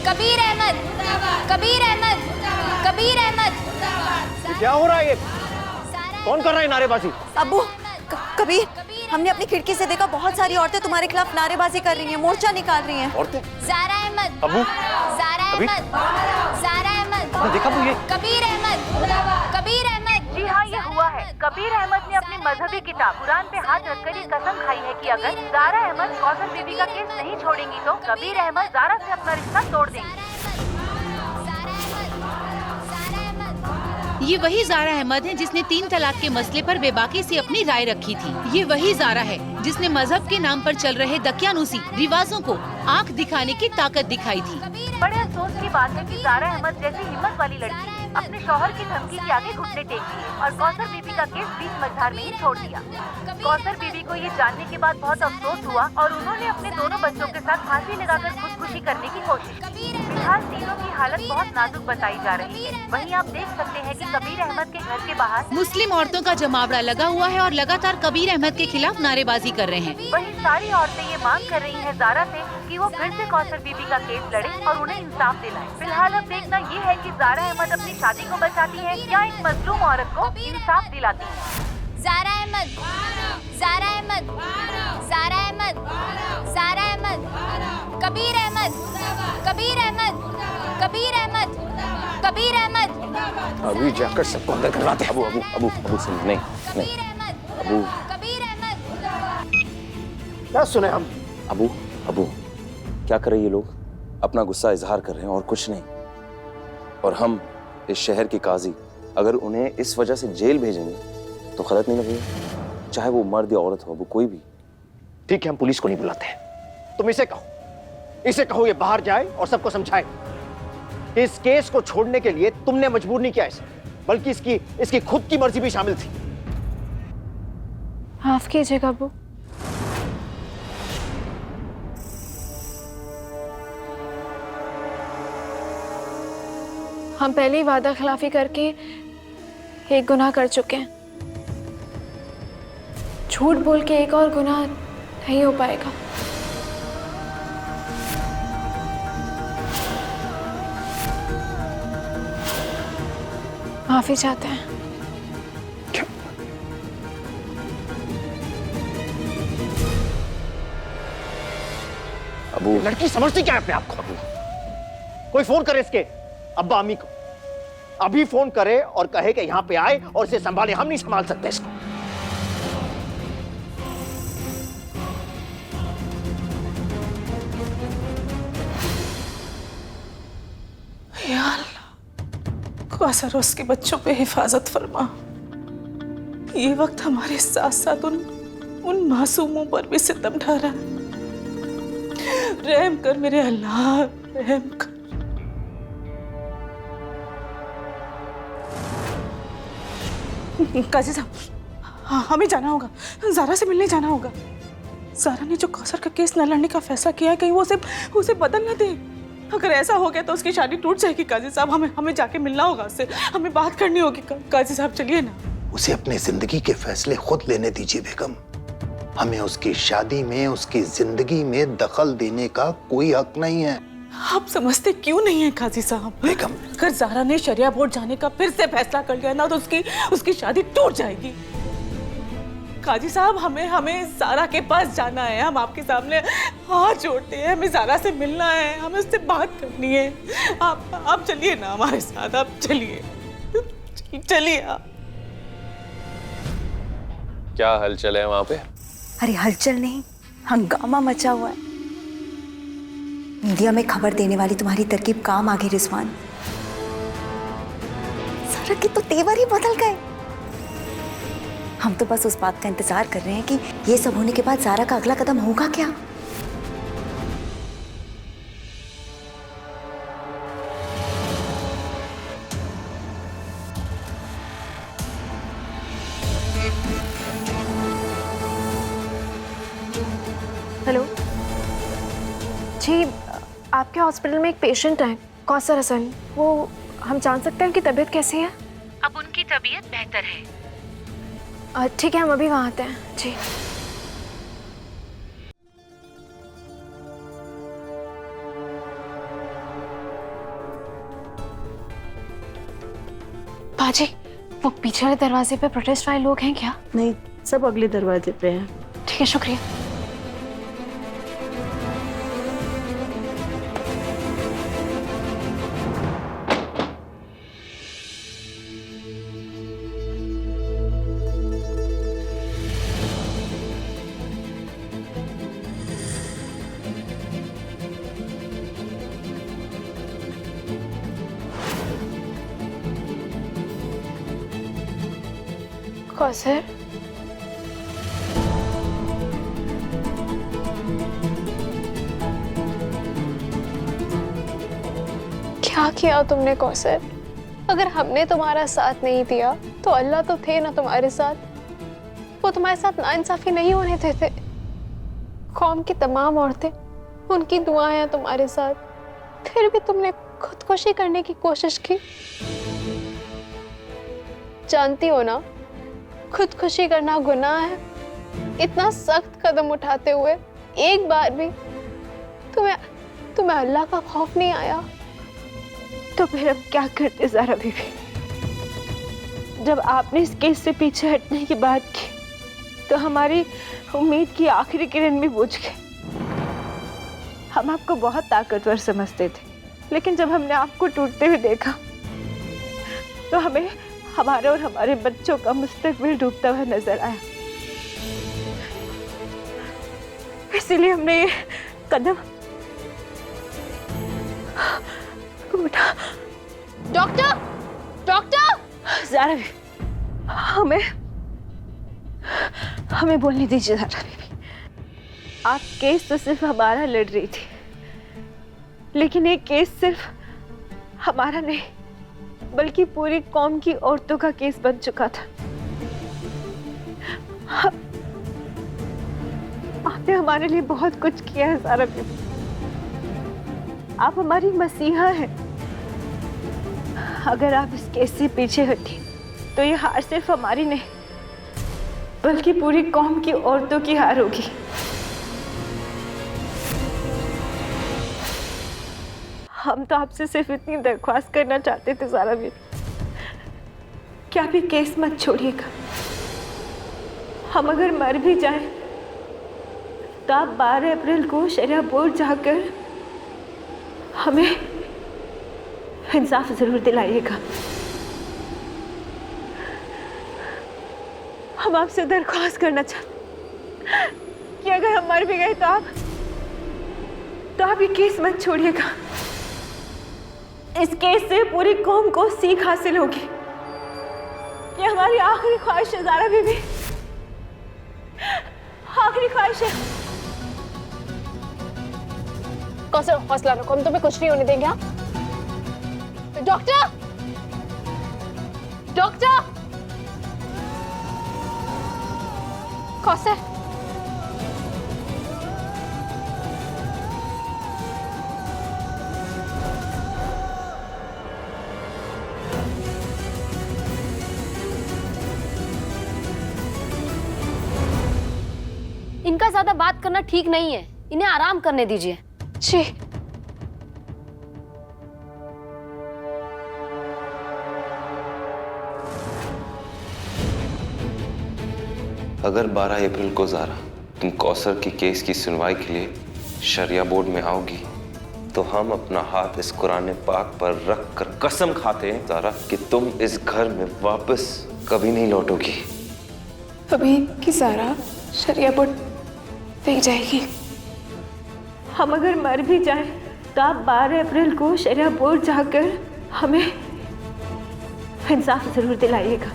कबीर अहमद, कबीर अहमद, कबीर अहमद। क्या हो रहा है ये? कौन कर रहा है नारेबाजी? अब्बू, कबीर, हमने अपनी खिड़की से देखा बहुत सारी औरतें तुम्हारे खिलाफ नारेबाजी कर रही हैं, मोर्चा निकाल रही हैं। औरतें? ज़ारा अहमद, अब्बू, ज़ारा अहमद, ज़ारा अहमद। आपने देखा वो ये? कबीर अहमद, कबीर अहमद। जी हाँ, ये हुआ है। कबीर अहमद ने अपनी मजहबी किताब कुरान पे हाथ रखकर ये कसम खाई है कि अगर ज़ारा अहमद कौसर बीबी का केस नहीं छोड़ेंगी तो कबीर अहमद ज़ारा से अपना रिश्ता तोड़ देंगे। ये वही ज़ारा अहमद है जिसने 3 तलाक के मसले पर बेबाकी से अपनी राय रखी थी। ये वही ज़ारा है जिसने मजहब के नाम पर चल रहे दकियानुसी रिवाजों को आंख दिखाने की ताकत दिखाई थी। बड़े अफसोस की बात है कि ज़ारा अहमद जैसी हिम्मत वाली लड़की अपने शौहर की धमकी के आगे घुटने टेक दिए और कौसर बीबी का केस बीच मझधार में ही छोड़ दिया। कौसर बीबी को ये जानने के बाद बहुत अफसोस हुआ और उन्होंने अपने दोनों बच्चों के साथ फांसी लगाकर खुदकुशी करने की कोशिश की। फिलहाल तीनों की हालत बहुत नाजुक बताई जा रही है। वहीं आप देख सकते हैं कि कबीर अहमद के घर के बाहर मुस्लिम औरतों का जमावड़ा लगा हुआ है और लगातार कबीर अहमद के खिलाफ नारेबाजी कर रहे हैं। वहीं सारी औरतें ये मांग कर रही हैं ज़ारा से कि वो फिर से कौसर बीबी का केस लड़े और उन्हें इंसाफ दिलाएं। फिलहाल अब देखना ये है कि ज़ारा अहमद अपनी शादी को बचाती है या एक मजलूम औरत को इंसाफ दिलाती है। ज़ारा अहमद, ज़ारा अहमद, ज़ारा अहमद, ज़ारा अहमद। कबीर अहमद, कबीर अहमद, कबीर अहमद, कबीर अहमद। अभी जाकर सबको अंदर करवाते हैं। अबू अबू अबू अबू सुन, नहीं नहीं अबू, कबीर अहमद। क्या सुने हम? अबू अबू क्या कर रहे हैं ये लोग? अपना गुस्सा इजहार कर रहे हैं और कुछ नहीं। और हम इस शहर के काजी अगर उन्हें इस वजह से जेल भेजेंगे तो गलत नहीं लगेगा, चाहे वो मर्द या औरत हो, वो कोई भी। ठीक है, हम पुलिस को नहीं बुलाते हैं। तुम इसे कहो ये बाहर जाए और सबको समझाए कि इस केस को छोड़ने के लिए तुमने मजबूर नहीं किया इसे, बल्कि इसकी खुद की मर्जी भी शामिल थी। माफ कीजिएगा अब्बू। हम पहले ही वादा खिलाफी करके एक गुनाह कर चुके हैं। झूठ बोल के एक और गुनाह नहीं हो पाएगा। माफी चाहते हैं। अबू, लड़की समझती क्या है अपने आप को? कोई फोन करे इसके अब्बा अम्मी को, अभी फोन करे और कहे कि यहां पे आए और इसे संभाले। हम नहीं संभाल सकते इसको। या अल्लाह, कौसर और उसके बच्चों पे हिफाजत फरमा। ये वक्त हमारे साथ साथ उन मासूमों पर भी सितम ढा रहा है। रहम कर मेरे अल्लाह, रहम कर। काजी साहब, हाँ, हमें जाना होगा, ज़ारा से मिलने जाना होगा। ज़ारा ने जो कौसर का केस न लड़ने का फैसला किया है, कहीं वो उसे बदल न दे। अगर ऐसा हो गया तो उसकी शादी टूट जाएगी। काजी साहब, हमें जाके मिलना होगा उससे, हमें बात करनी होगी। काजी साहब चलिए ना। उसे अपने जिंदगी के फैसले खुद लेने दीजिए बेगम। हमें उसकी शादी में, उसकी जिंदगी में दखल देने का कोई हक नहीं है। आप समझते क्यों नहीं है काजी साहब? बेगम, अगर ज़ारा ने शरिया बोर्ड जाने का फिर से फैसला कर लिया ना तो उसकी शादी टूट जाएगी। काजी साहब, हमें ज़ारा के पास जाना है। हम आपके सामने हाथ जोड़ते हैं, हमें ज़ारा से मिलना है, हमें उससे बात करनी है। आप चलिए ना हमारे साथ, आप चलिए आप। क्या हलचल है वहां पे? अरे हलचल नहीं, हंगामा मचा हुआ है। मीडिया में खबर देने वाली तुम्हारी तरकीब काम आ गई रिजवान। ज़ारा के तो तेवर ही बदल गए। हम तो बस उस बात का इंतजार कर रहे हैं कि ये सब होने के बाद ज़ारा का अगला कदम होगा क्या। हेलो जी, आपके हॉस्पिटल में एक पेशेंट है, कौसर हसन। वो हम जान सकते हैं उनकी तबीयत कैसी है? अब उनकी तबीयत बेहतर है। ठीक है, हम अभी वहाँ आते हैं जी। बाजी, वो पीछे वाले दरवाजे पे प्रोटेस्ट वाले लोग हैं क्या? नहीं, सब अगले दरवाजे पे हैं। ठीक है, शुक्रिया। कौसर, क्या किया तुमने कौसर? अगर हमने तुम्हारा साथ नहीं दिया तो अल्लाह तो थे ना तुम्हारे साथ, वो तुम्हारे साथ नाइंसाफी नहीं होने देते। कौम की तमाम औरतें, उनकी दुआएं हैं तुम्हारे साथ, फिर भी तुमने खुदकुशी करने की कोशिश की। जानती हो ना, खुदकुशी करना गुनाह है। इतना सख्त कदम उठाते हुए एक बार भी तुम्हें अल्लाह का खौफ नहीं आया? तो फिर अब क्या करते ज़ारा बीबी? जब आपने इस केस से पीछे हटने की बात की तो हमारी उम्मीद की आखिरी किरण भी बुझ गई। हम आपको बहुत ताकतवर समझते थे, लेकिन जब हमने आपको टूटते हुए देखा तो हमें हमारे और हमारे बच्चों का मुस्तकबिल डूबता हुआ नजर आया। इसीलिए हमने ये कदम उठा। Doctor, doctor! ज़ारा बीबी, हमें बोलने दीजिए ज़ारा बीबी। आप केस तो सिर्फ हमारा लड़ रही थी, लेकिन ये केस सिर्फ हमारा नहीं बल्कि पूरी कौम की औरतों का केस बन चुका था। आपने हमारे लिए बहुत कुछ किया है ज़ारा बीबी। आप हमारी मसीहा हैं। अगर आप इस केस से पीछे हटी तो ये हार सिर्फ हमारी नहीं बल्कि पूरी कौम की औरतों की हार होगी। हम तो आपसे सिर्फ इतनी दरख्वास्त करना चाहते थे ज़ारा बीबी, क्या भी केस मत छोड़िएगा। हम अगर मर भी जाएं तो आप 12 अप्रैल को शरिया बोर्ड जाकर हमें इंसाफ जरूर दिलाइएगा। हम आपसे दरख्वास्त करना चाहते कि अगर हम मर भी गए तो आप ये केस मत छोड़िएगा। इस केस से पूरी कौम को सीख हासिल होगी। ये हमारी आखिरी ख्वाहिश है ज़ारा बीबी, आखिरी ख्वाहिश है। कौसर, हौसला रखो, हम तुम्हें कुछ नहीं होने देंगे। हाँ? Doctor, doctor! कौसर, इनका ज्यादा बात करना ठीक नहीं है, इन्हें आराम करने दीजिए। जी। अगर 12 अप्रैल को ज़ारा तुम कौसर की केस की सुनवाई के लिए शरिया बोर्ड में आओगी तो हम अपना हाथ इस कुरान पाक पर रख कर कसम खाते हैं ज़ारा कि तुम इस घर में वापस कभी नहीं लौटोगी। अभी की ज़ारा शरिया बोर्ड देख जाएगी। हम अगर मर भी जाएं तो आप 12 अप्रैल को शरिया बोर्ड जाकर हमें इंसाफ जरूर दिलाइएगा।